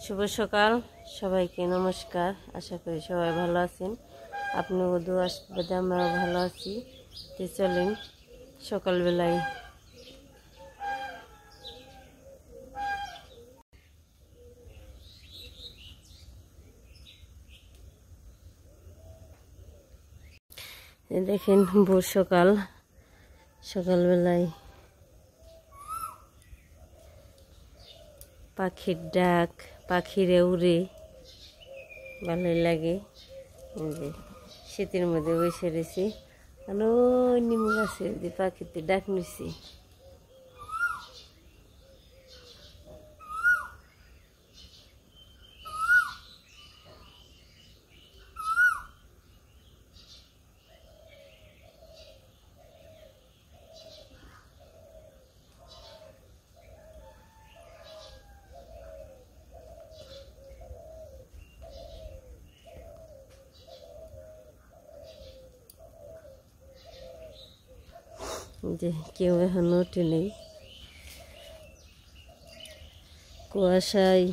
শুভ সকাল সবাইকে নমস্কার। আশা করি সবাই ভালো আছেন। আপনি বধু আশীর্বাদে আমরাও ভালো আছি। তো চলেন সকালবেলায় দেখেন ভোর সকালবেলায় পাখির ডাক, পাখিরে উড়ে ভালোই লাগে। শীতের মধ্যে বসে রয়েছি আর ওই নিম গাছের যে পাখিতে ডাক নিছি। যে কেউ এখনো ওঠে নেই, কুয়াশায়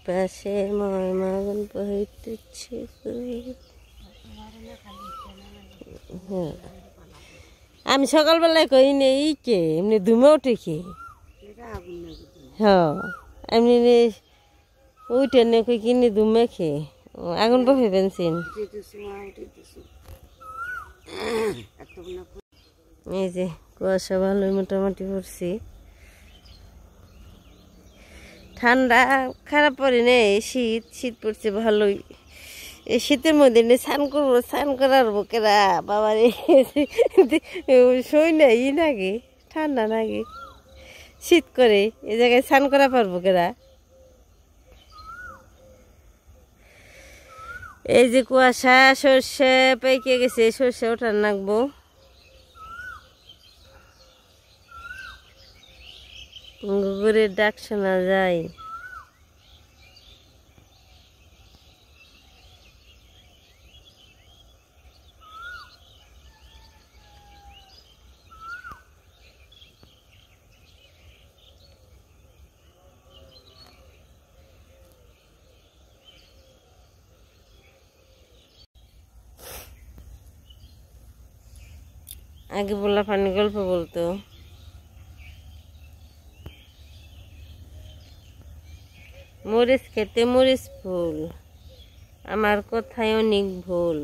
পাশে ময়মাগন বহিতেছে। আমি সকালবেলায় কই নেই কে এমনি ধুমে উঠে খে। হ্যাঁ এমনি উঠে নে কই কিনে ধুমে খে আগুন বহে পেনছেন। এই যে কুয়াশা ভালোই মোটামুটি পড়ছি, ঠান্ডা খারাপ পড়ে নেই, শীত পড়ছে ভালোই। এই শীতের মধ্যে স্নান করবো, স্নান করার বুকেরা বাবারে সই নাই নাকি ঠান্ডা নাকি শীত করে এই জায়গায় স্নান করা পারবো কেরা। এই যে কুয়াশা, সর্ষে পেকে গেছে, সর্ষে ওঠার নাকবো। গুগুরের ডাক শোনা যায়। আগে বললা পানি গল্প বলতো, মরিচ খেতে মরিচ ফুল, আমার কথায় অনেক ভুল।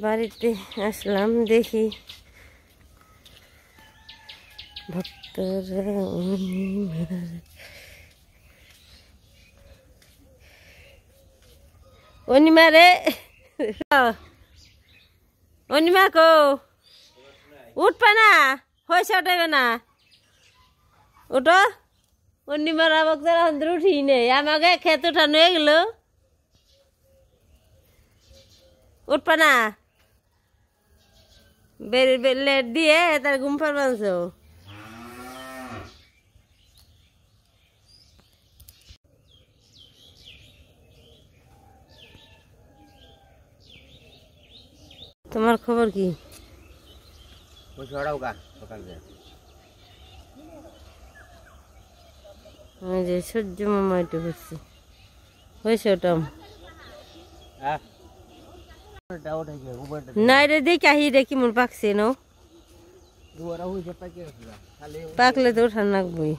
বাড়িতে আসলাম, দেখি ভক্তরা অনিমা রে, অনিমা কো উঠবে না, হয়েছে উঠাইবে না, ওটো অনিমার আমাকে যারা উঠি নেই, আমাকে খেত উঠানো এগুলো উঠবে না, লেট দিয়ে তার ঘুম পারবানছ। তোমার খবর কি? যে সূর্য মামা একটু করছি হয়েছে ওটাম না রে, দেখি আহি রে কেমন পাকছে ন, পাকলে তো ওঠার নাকবই।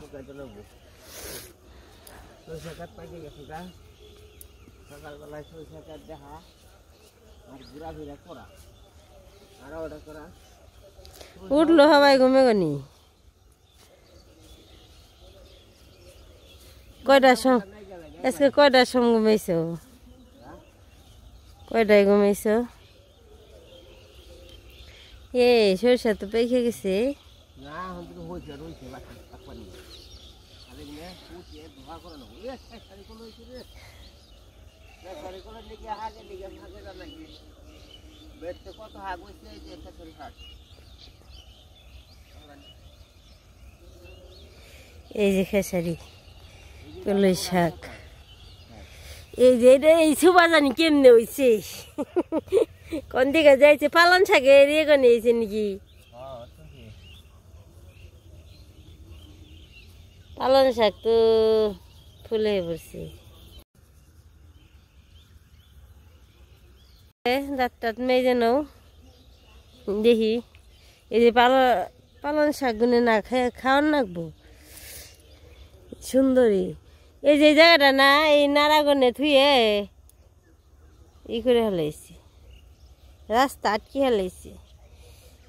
সকালবেলায় সরিষাটা দেখা আর ঘোরাফেরা করা আর ওটা করা উঠলো সবাই ঘুমে গনি কয়টার সময় আজকে কয়টার সময় ঘুমাইছ কয়টায় ঘুমাইছ এ সরষা তো পেকে গেছে না হয়তো হয়েছে রয়েছে বাকি পাকপানি আরে নে পুঁতে ধোয়া করে নেবো শাড়ি কোনো হয়েছে রে শাড়ি কোনো দিকে হাগে না নাকি বেডতে কত হাগ হয়েছে এই যে একটা করে হাগ এই যে খেসারি কলই শাক এই যে এটা এই সুবা জানি কেমনে হয়েছে কোন দিকে যাইছে পালন শাকের ইয়ে করে নিয়েছে নাকি পালন শাক তো ফুলে পড়ছে দাঁত টাত মেজে নাও দেখি এই যে পালন শাক গুনে না খাওয়ান লাগবো সুন্দরী এই যে জায়গাটা না এই নারাগনে থুয়ে ই করে হেলাইছি রাস্তা আটকে হেলাইছি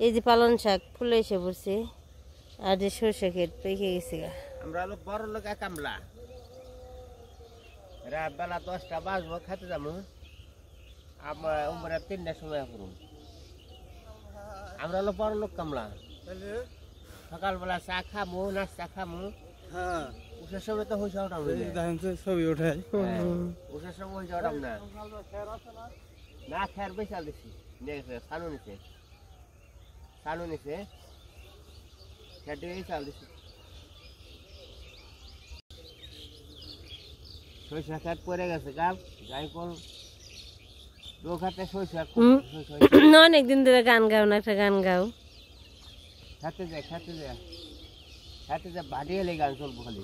এই যে পালন শাক ফুলে এসে পড়ছে আর যে সরষে ক্ষেত পেকে গেছে গা আমরা হলো বড় লোক কামলা রাত বেলা 10টা বাজবো খেতে যাবো আমরা উমরা 3টার সময় করুন আমরা হলো বড় লোক কামলা সকালবেলা চা খাবো নাস্তা খাবো হ্যাঁ উষার সময় তো হয়েছে ওটাম ছবি ওঠাই উষার সময় হয়েছে ওটাম না না খেয়ার বেশাল দিচ্ছি সানু নিছে খেয়ার দিয়ে চাল দিচ্ছি সরিষা খেত পড়ে গেছে গাব যাই কল দোকাতে সরিষা অনেকদিন ধরে গান গাও না একটা গান গাও খেতে যা বাটিয়ালি গান চলবো খালি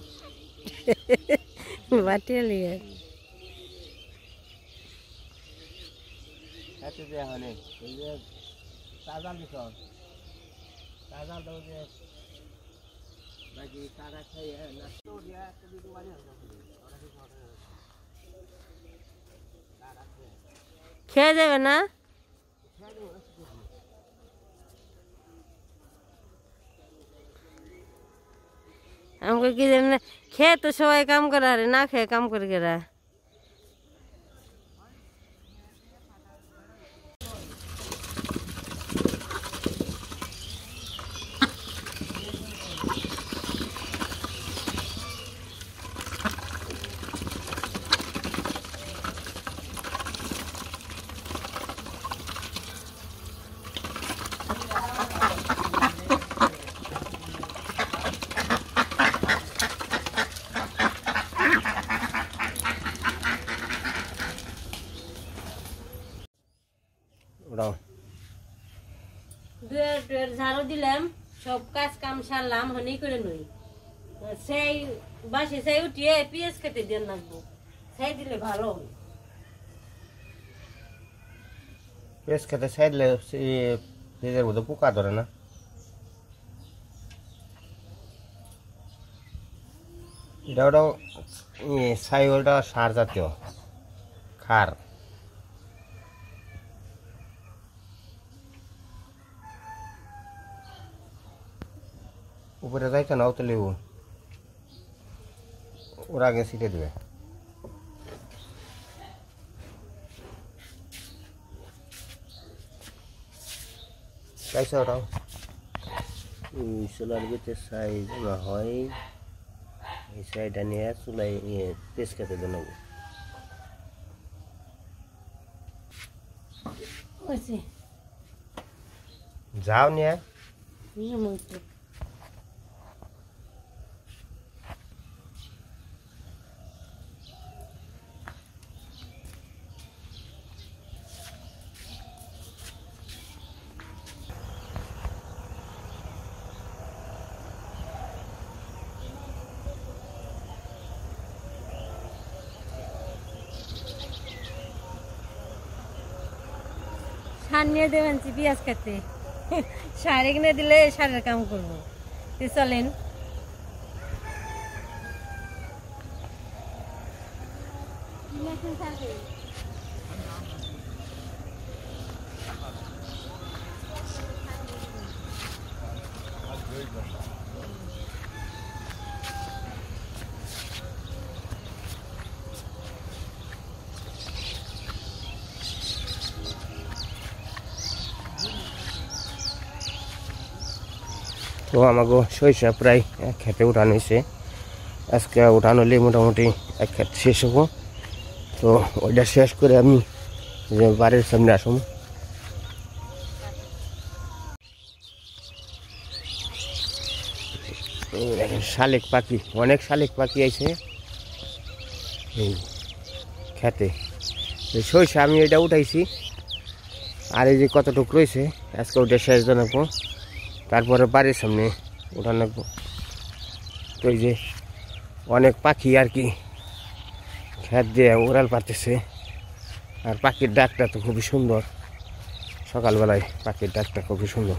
বাটিয়ালি খেতে যা হলে এই যে তাজাল দিছ তাজাল দাও যে বাকি তারা খাইয়ে নাস্তা দিয়া একটা দুটো বাড়ি খেয়ে যাবে না আমাকে কি জানি খেয়ে তো সবাই কাম করে আরে না খেয়ে কাম করে গেরা ঝাড়ু দিলাম সব কাজ কাম সারলাম হনি করে নই সেই বাসে সেই উঠিয়ে পেঁয়াজ কেটে দিয়ে রাখবো সেই দিলে ভালো হবে পেঁয়াজ খেতে সাইডলে পেঁয়াজের মধ্যে পোকা ধরে না এটা ওটাও সাইওলটা সার জাতীয় খার উপরে যাইতে না তো লেবু ওরা আগে ছিটে দেবে চাইছে ওটাও চুলার ভিতরে সাইজ না হয় এই সাইডটা নিয়ে চুলাই নিয়ে পেস্ট খেতে দেবো যাও নিয়ে সার নিয়ে দেবেন পেঁয়াজ কাটতে সার এখানে দিলে সারের কাম করবো চলেন তো আমাকে সরিষা প্রায় এক খেতে উঠানো হয়েছে আজকে উঠানো হলে মোটামুটি এক খেত শেষ হবো তো ওইটা শেষ করে আমি বাড়ির সামনে আসবো দেখেন শালিক পাখি অনেক শালিক পাখি আছে এই খেতে সরিষা আমি এটা উঠাইছি আর এই যে কতটুকু রয়েছে আজকে ওটা শেষ জানাবো তারপরে বাড়ির সামনে উঠান রাখবো তো এই যে অনেক পাখি আর কি খেত দিয়ে উড়াল পারতেছে আর পাখির ডাকটা তো খুবই সুন্দর সকালবেলায় পাখির ডাকটা খুবই সুন্দর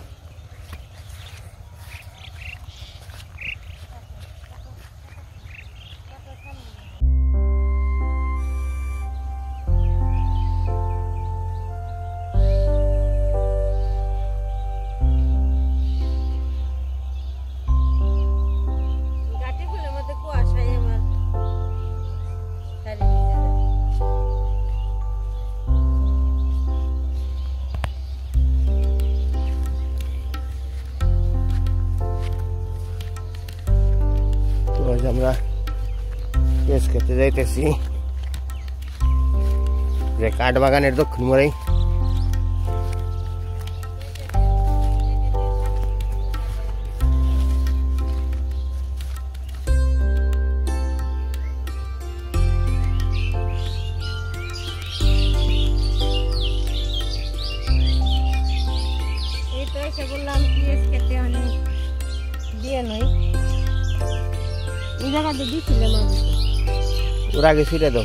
আমরা পেঁয়াজ খেতে যাইতেছি যে কাঠ বাগানের দক্ষিণ মোড়ে এই তো এসে বললাম পেঁয়াজ খেতে অনেক দিয়ে নই এই জায়গাতে দিচ্ছিলাম ওর আগে ছিটে দাও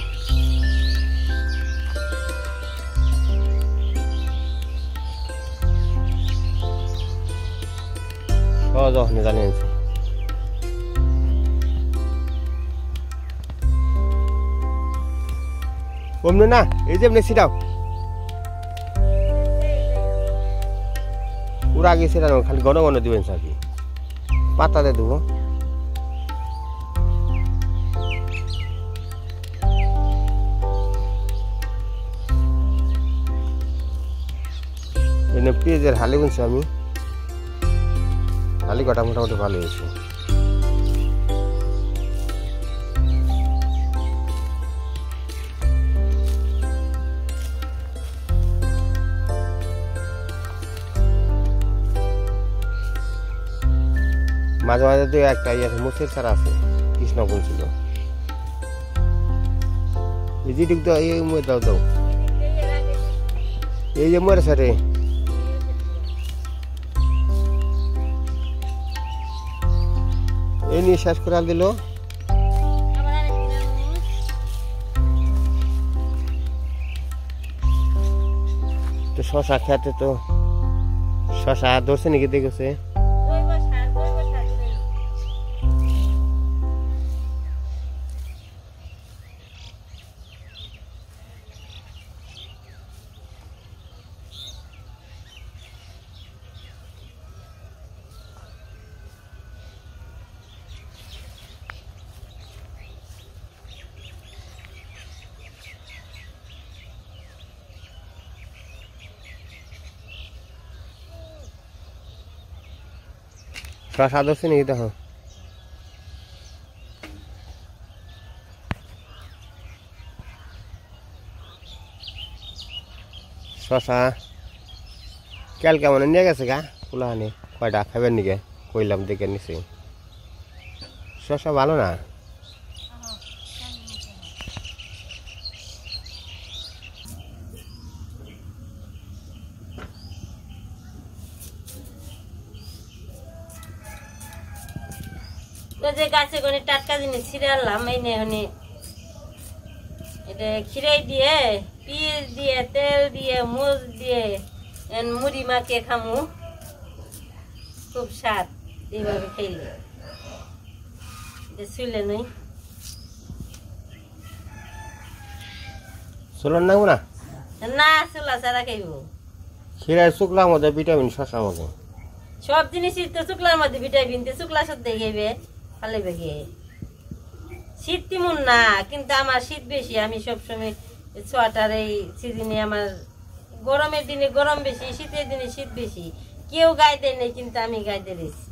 সহজ ওখানে জানিয়েছে কমনে না এই যে এমনি ছিটাও ওর আগে ছিটানো খালি ঘন ঘন দিবেন সাকি পাতাতে দেবো পেঁয়াজের হালি বুনছি আমি হালি কটা মোটামুটি ভালো হয়েছে মাঝে মাঝে তো একটা মুসের ছাড়া আছে কৃষ্ণ বলছিল এই যে দিক দাও এই দাও দাও এই যে মরে সারে এই নিয়ে শেষ করে দিল তো শশা খেতে তো শশা ধরছে নাকি দেখেছে শশা ধরছে নাকি দেখো শশা কাল কেমন নিয়ে গেছে গা ফুলাহানি কয়টা খাবেন নাকি কইলাম দেখে নিছি শশা ভালো না যে গাছে করে টাটকা জিনিস ছিঁড়ে আনলাম এই নে এটা খিরাই দিয়ে পিস দিয়ে তেল দিয়ে মুজ দিয়ে মুড়ি মাখিয়ে খামু খুব স্বাদ এইভাবে খেলে শুইলে নই চলন না না না চুলা ছাড়া খাইব খিরার শুকলার মধ্যে ভিটামিন শশার মধ্যে সব জিনিসই তো শুক্লার মধ্যে ভিটামিন তো শুক্লা সত্যি খাইবে ভালো বেগে শীত তেমন না কিন্তু আমার শীত বেশি আমি সবসময় সোয়াটার এই সিজনে আমার গরমের দিনে গরম বেশি শীতের দিনে শীত বেশি কেউ গায়ে দেয় নাই কিন্তু আমি গায়ে দিয়েছি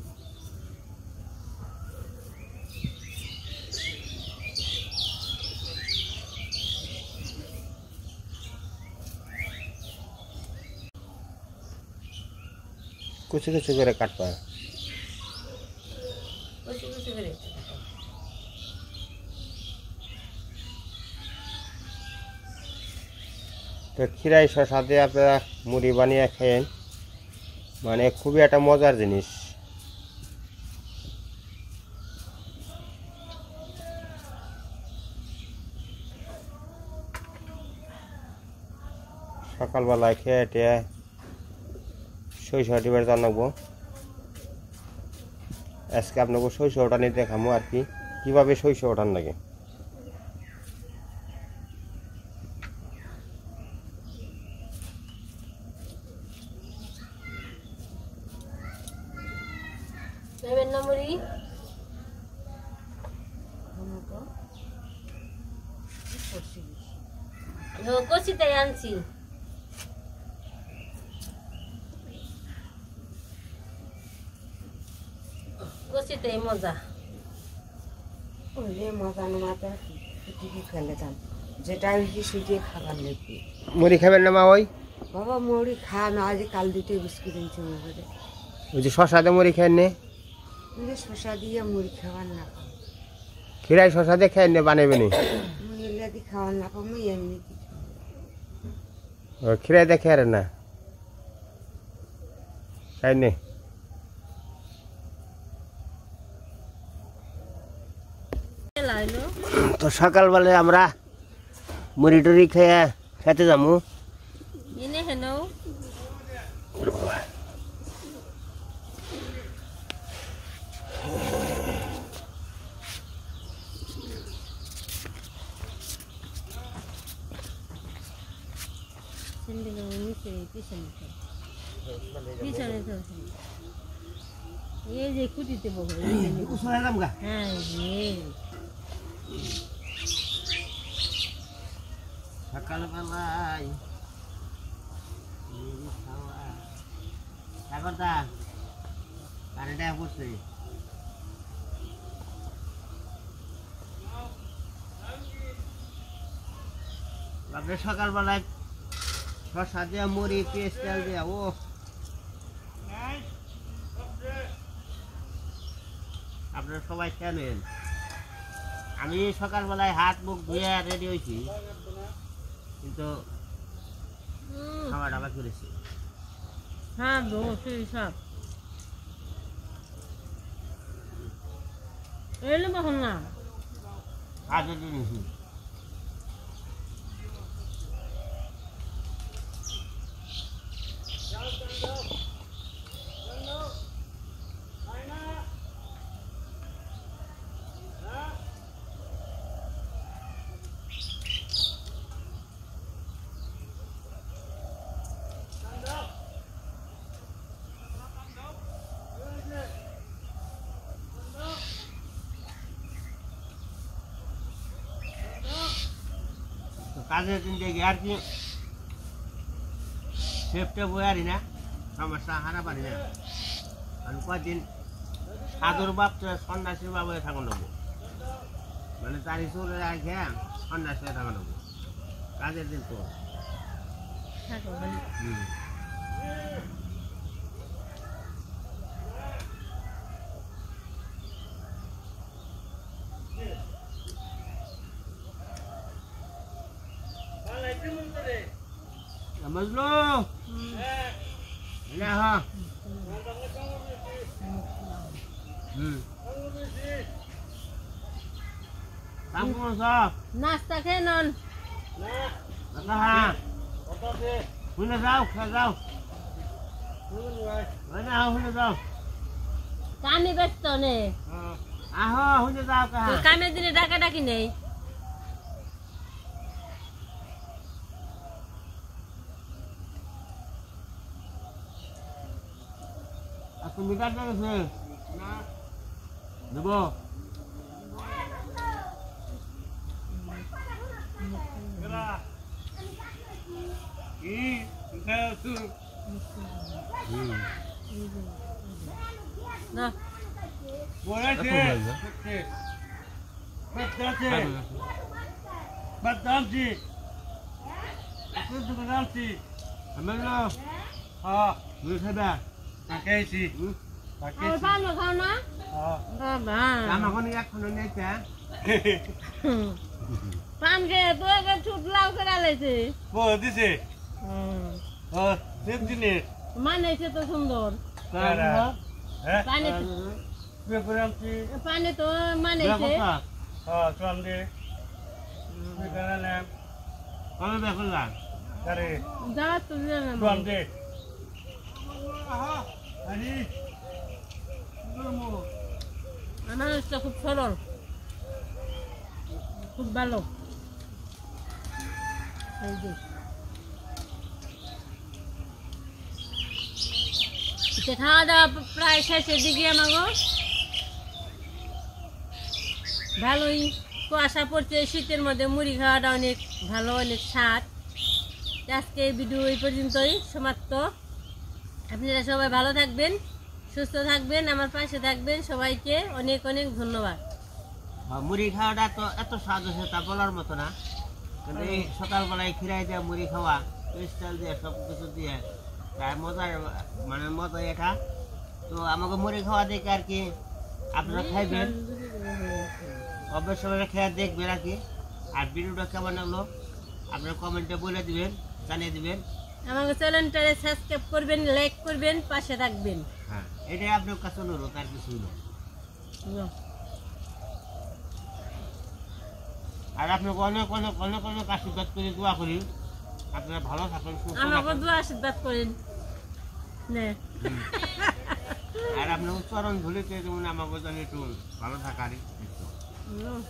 কুচি কুচি করে কাটবা। কুচি কুচি করে তো খিরাই শসা দিয়ে আপনারা মুড়ি বানিয়ে খেয়েন, মানে খুবই একটা মজার জিনিস। সকালবেলায় খেয়ে টেয়ে সরিষা ডিবার জানাবো। আজকে আপনাকে সরিষা ওটা নিয়ে দেখাবো আর কি, কীভাবে সরিষা ওঠান লাগে। কষিতে আনছি কষিতে মজা মজা মাথা ঠিকই ফেলে দাম যেটা হয়েছে সেটাই খাবার লাগবে। মুড়ি খাবেন না মা? ওই বাবা মুড়ি খা না, আজ কাল দুটো বিস্কুট এনেছে মুড়ি। ওই যে শশা দিয়ে মুড়ি খেয়ে নে, শসা দিয়ে মুড়ি খাবার না পাবো, খিরাই শশা দিয়ে খেয়ে নে বানাবে নি। মুড়ি দিয়ে খাবার না পাবো এমনি খিরাই দিয়ে খেয়ে না খাই নে। তো সকালবেলায় আমরা মুড়ি টুড়ি খেয়ে খেতে যাবো। এই যে কুটিতে বসে হ্যাঁ সকালবেলায় কারেন্ট পড়ছে। আপনার সকালবেলায় শসা দিয়ে মুড়ি পেঁয়াজ তেল দিয়া ও আপনারা সবাই জানেন। আমি সকালবেলায় হাত মুখ ধুয়ে রেডি হয়েছি, কিন্তু খাওয়া দাওয়া করেছি। হ্যাঁ সেই সব এলে তখন না আগে দিয়েছি। কাজের দিন দেখি আর কি সেফটে বয়ারি না সমস্যা হারা পারি না। কারণ কয়েকদিন সাধুর বাপ সন্ন্যাসীর বাবা থাকা নেবো, মানে তারি চলে রাখে সন্ন্যাসী থাকা নেবো কাজের দিন তো। বুঝলো না? হ্যাঁ নাস্তা খেয়ে নন হ্যাঁ শুনে যাও খেয়ে যাও শুনে যাও কামে ব্যস্ত নে আহো শুনে যাও কামের দিনে ডাকা ডাকি নেই। তুমি কাটতে গেছে দেব না খেয়েছি আর পানো খাও না বাবা আমাকে এখনো নেই পান খেয়ে তো একে ছুট লাউ করে আলাইছে ও দিছে ও সেম জিনিস মানাইছে তো সুন্দর হ্যাঁ পানি বেগুরামছি পানি তো মানাইছে হ্যাঁ চল দে বেগুরানে কবে বেগুলা আরে যা তো জানা চল দে আনি মানুষটা খুব সরল খুব ভালো এই যে খাওয়া দাওয়া প্রায় শেষের দিকে আমাগো ভালোই কুয়াশা পড়ছে শীতের মধ্যে মুড়ি খাওয়াটা অনেক ভালো অনেক স্বাদ আজকে এই ভিডিও এই পর্যন্তই সমাপ্ত আপনারা সবাই ভালো থাকবেন সুস্থ থাকবেন আমার পাশে থাকবেন সবাইকে অনেক অনেক ধন্যবাদ মুড়ি খাওয়াটা তো এত স্বাদ আছে তা বলার মতো না কিন্তু এই সকালবেলায় খিরাই দিয়ে মুড়ি খাওয়া ক্রিস্টাল দিয়ে সব কিছু দিয়ে প্রায় মজার মানে মজা এটা তো আমাকে মুড়ি খাওয়া দেখে আর কি আপনারা খাইবেন অবশ্যই খেয়ে দেখবেন আর কি আর ভিডিওটা কেমন লাগলো আপনারা কমেন্টে বলে দিবেন জানিয়ে দিবেন আমাকে চ্যানেলটা সাবস্ক্রাইব করবেন লাইক করবেন পাশে থাকবেন হ্যাঁ এটাই আপনার কাছে অনুরোধ আর কিছুই না আর আপনাকে অনেক অনেক অনেক অনেক আশীর্বাদ করে দোয়া করি আপনারা ভালো থাকেন সুস্থ আমাকে থাকেন দোয়া আশীর্বাদ করেন নে আর আপনার উচ্চারণ ধুলিতে যেমন আমাকে জানি একটু ভালো থাকারই হুম।